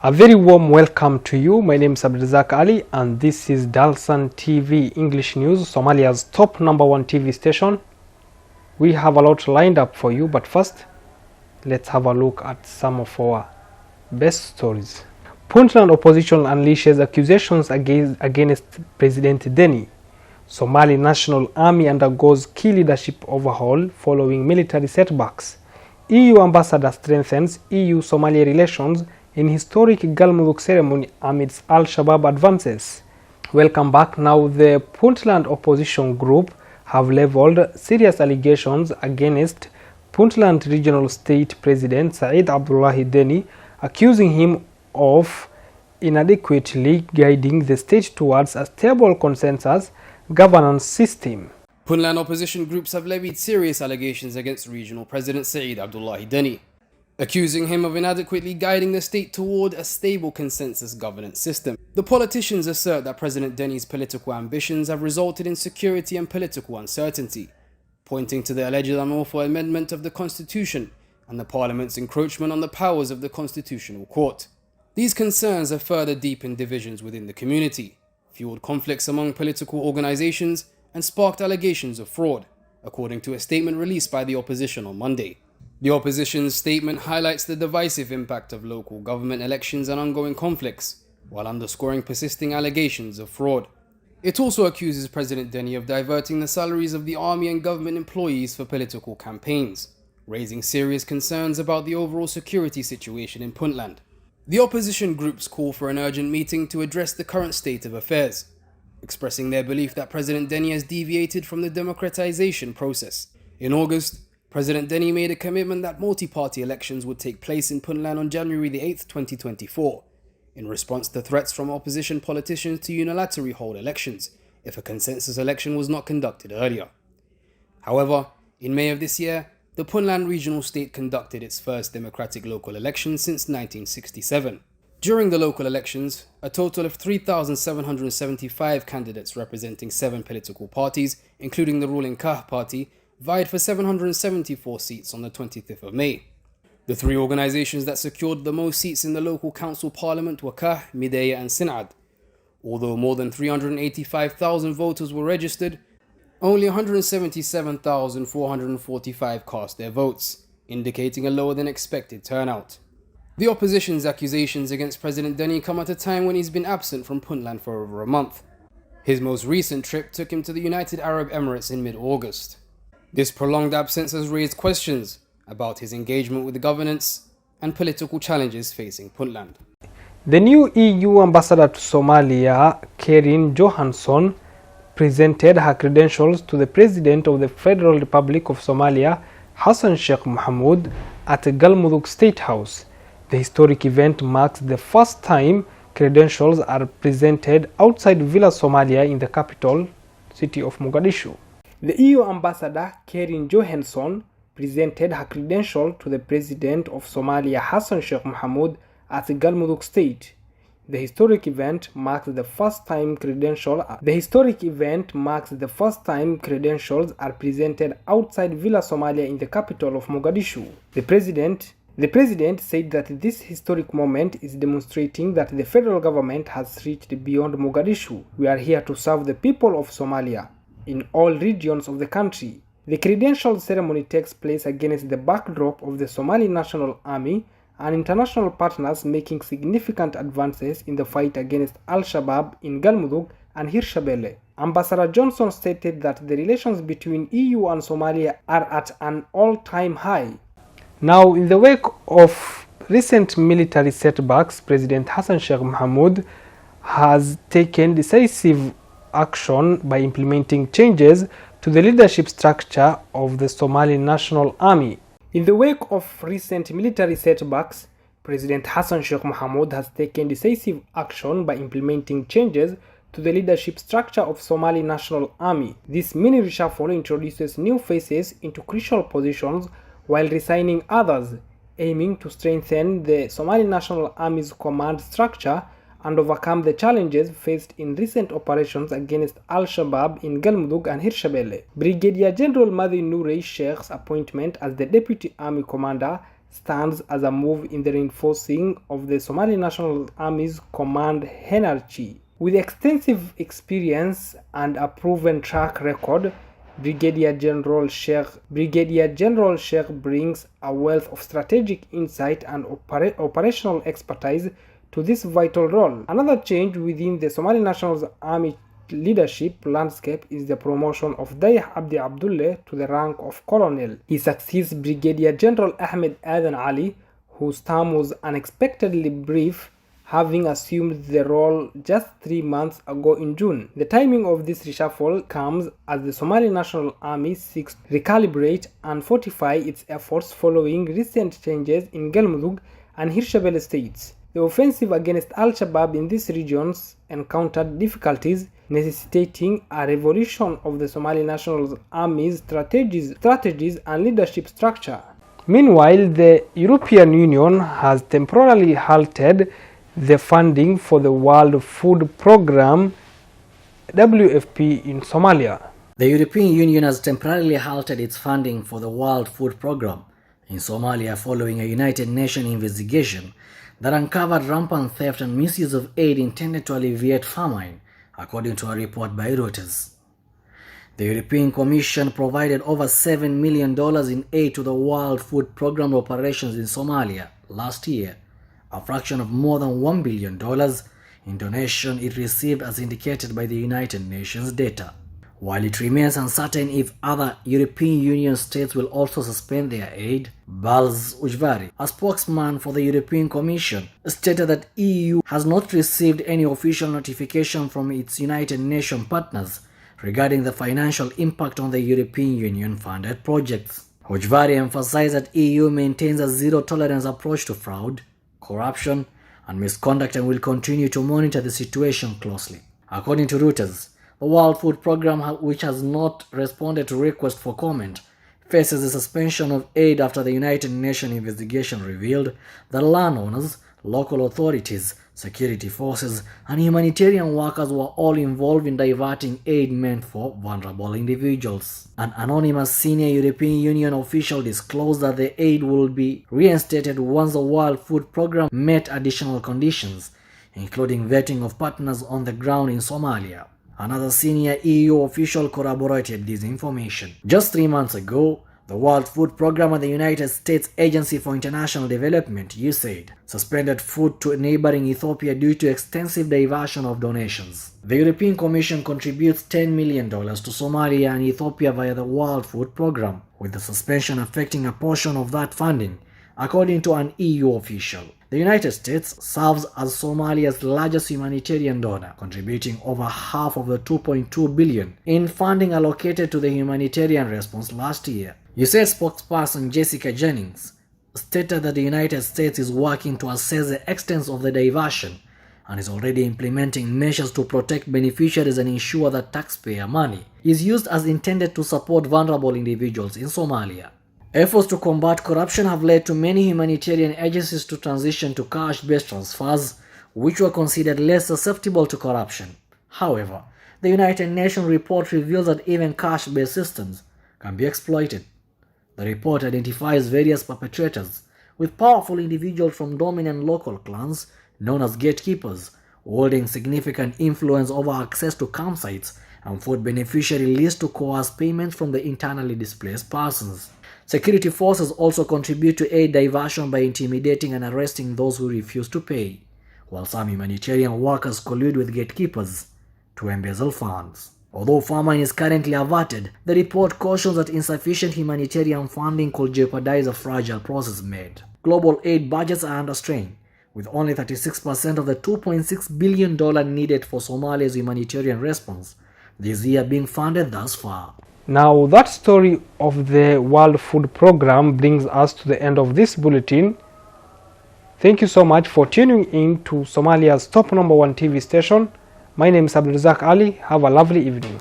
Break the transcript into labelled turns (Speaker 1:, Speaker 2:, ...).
Speaker 1: A very warm welcome to you. My name is Abdulrazak Ali and this is Dalsan TV English News, Somalia's top #1 TV station. We have a lot lined up for you, but first, let's have a look at some of our best stories. Puntland opposition unleashes accusations against President Deni. Somali National Army undergoes key leadership overhaul following military setbacks. EU ambassador strengthens EU-Somalia relations in historic Galmudug ceremony amidst Al-Shabaab advances. Welcome back. Now, the Puntland opposition group have leveled serious allegations against Puntland Regional State President Said Abdullahi Deni, accusing him of inadequately guiding the state towards a stable consensus governance system.
Speaker 2: Puntland opposition groups have levied serious allegations against regional president Said Abdullahi Deni, accusing him of inadequately guiding the state toward a stable consensus governance system. The politicians assert that President Deni's political ambitions have resulted in security and political uncertainty, pointing to the alleged unlawful amendment of the constitution and the parliament's encroachment on the powers of the constitutional court. These concerns have further deepened divisions within the community, fueled conflicts among political organizations, and sparked allegations of fraud, according to a statement released by the opposition on Monday. The opposition's statement highlights the divisive impact of local government elections and ongoing conflicts, while underscoring persisting allegations of fraud. It also accuses President Deni of diverting the salaries of the army and government employees for political campaigns, raising serious concerns about the overall security situation in Puntland. The opposition groups call for an urgent meeting to address the current state of affairs, expressing their belief that President Deni has deviated from the democratization process. In August, President Deni made a commitment that multi-party elections would take place in Puntland on January 8, 2024, in response to threats from opposition politicians to unilaterally hold elections if a consensus election was not conducted earlier. However, in May of this year, the Puntland regional state conducted its first democratic local election since 1967. During the local elections, a total of 3,775 candidates representing 7 political parties, including the ruling KAH party, vied for 774 seats on the 25th of May. The 3 organizations that secured the most seats in the local council parliament were KAH, Midaya and Sinad. Although more than 385,000 voters were registered, only 177,445 cast their votes, indicating a lower than expected turnout. The opposition's accusations against President Deni come at a time when he's been absent from Puntland for over a month. His most recent trip took him to the United Arab Emirates in mid-August. This prolonged absence has raised questions about his engagement with governance and political challenges facing Puntland.
Speaker 1: The new EU ambassador to Somalia, Karin Johansson, presented her credentials to the President of the Federal Republic of Somalia, Hassan Sheikh Mohamud, at Galmudug State House. The historic event marks the first time credentials are presented outside Villa Somalia in the capital city of Mogadishu. The EU ambassador, Karin Johansson, presented her credential to the President of Somalia, Hassan Sheikh Mohamud, at Galmudug State. The historic event marks the first time credentials are presented outside Villa Somalia in the capital of Mogadishu. The President said that this historic moment is demonstrating that the federal government has reached beyond Mogadishu. We are here to serve the people of Somalia in all regions of the country. The credential ceremony takes place against the backdrop of the Somali National Army and international partners making significant advances in the fight against Al-Shabaab in Galmudug and Hirshabelle. Ambassador Johnson stated that the relations between EU and Somalia are at an all-time high. Now, in the wake of recent military setbacks, President Hassan Sheikh Mohamud has taken decisive action by implementing changes to the leadership structure of the Somali National Army. In the wake of recent military setbacks, President Hassan Sheikh Mohamud has taken decisive action by implementing changes to the leadership structure of Somali National Army. This mini reshuffle introduces new faces into crucial positions while resigning others, aiming to strengthen the Somali National Army's command structure and overcome the challenges faced in recent operations against Al-Shabaab in Galmudug and Hirshabelle. Brigadier General Madi Nourey Sheikh's appointment as the Deputy Army Commander stands as a move in the reinforcing of the Somali National Army's command hierarchy. With extensive experience and a proven track record, Brigadier General Sheikh brings a wealth of strategic insight and operational expertise to this vital role. Another change within the Somali National Army leadership landscape is the promotion of Dayah Abdi Abdullah to the rank of colonel. He succeeds Brigadier General Ahmed Adan Ali, whose term was unexpectedly brief, having assumed the role just 3 months ago in June. The timing of this reshuffle comes as the Somali National Army seeks to recalibrate and fortify its efforts following recent changes in Galmudug and Hirshabelle states. The offensive against Al-Shabaab in these regions encountered difficulties, necessitating a revolution of the Somali National Army's strategies and leadership structure. Meanwhile, the European Union has temporarily halted the funding for the World Food Programme WFP in Somalia.
Speaker 3: The European Union has temporarily halted its funding for the World Food Programme in Somalia following a United Nations investigation that uncovered rampant theft and misuse of aid intended to alleviate famine, according to a report by Reuters. The European Commission provided over $7 million in aid to the World Food Programme operations in Somalia last year, a fraction of more than $1 billion in donation it received as indicated by the United Nations data. While it remains uncertain if other European Union states will also suspend their aid, Balz Ujvari, a spokesman for the European Commission, stated that EU has not received any official notification from its United Nations partners regarding the financial impact on the European Union-funded projects. Ujvari emphasized that EU maintains a zero-tolerance approach to fraud, corruption, and misconduct and will continue to monitor the situation closely. According to Reuters, the World Food Programme, which has not responded to requests for comment, faces the suspension of aid after the United Nations investigation revealed that landowners, local authorities, security forces, and humanitarian workers were all involved in diverting aid meant for vulnerable individuals. An anonymous senior European Union official disclosed that the aid will be reinstated once the World Food Programme met additional conditions, including vetting of partners on the ground in Somalia. Another senior EU official corroborated this information. Just 3 months ago, the World Food Programme and the United States Agency for International Development, USAID, suspended food to neighboring Ethiopia due to extensive diversion of donations. The European Commission contributes $10 million to Somalia and Ethiopia via the World Food Programme, with the suspension affecting a portion of that funding, according to an EU official. The United States serves as Somalia's largest humanitarian donor, contributing over half of the $2.2 billion in funding allocated to the humanitarian response last year. USAID spokesperson Jessica Jennings stated that the United States is working to assess the extent of the diversion and is already implementing measures to protect beneficiaries and ensure that taxpayer money is used as intended to support vulnerable individuals in Somalia. Efforts to combat corruption have led to many humanitarian agencies to transition to cash-based transfers, which were considered less susceptible to corruption. However, the United Nations report reveals that even cash-based systems can be exploited. The report identifies various perpetrators, with powerful individuals from dominant local clans, known as gatekeepers, holding significant influence over access to campsites and food beneficiary lists to coerce payments from the internally displaced persons. Security forces also contribute to aid diversion by intimidating and arresting those who refuse to pay, while some humanitarian workers collude with gatekeepers to embezzle funds. Although famine is currently averted, the report cautions that insufficient humanitarian funding could jeopardize a fragile process made. Global aid budgets are under strain, with only 36% of the $2.6 billion needed for Somalia's humanitarian response this year being funded thus far.
Speaker 1: Now that story of the World Food Programme brings us to the end of this bulletin. Thank you so much for tuning in to Somalia's top #1 TV station. My name is Abdulrazak Ali. Have a lovely evening.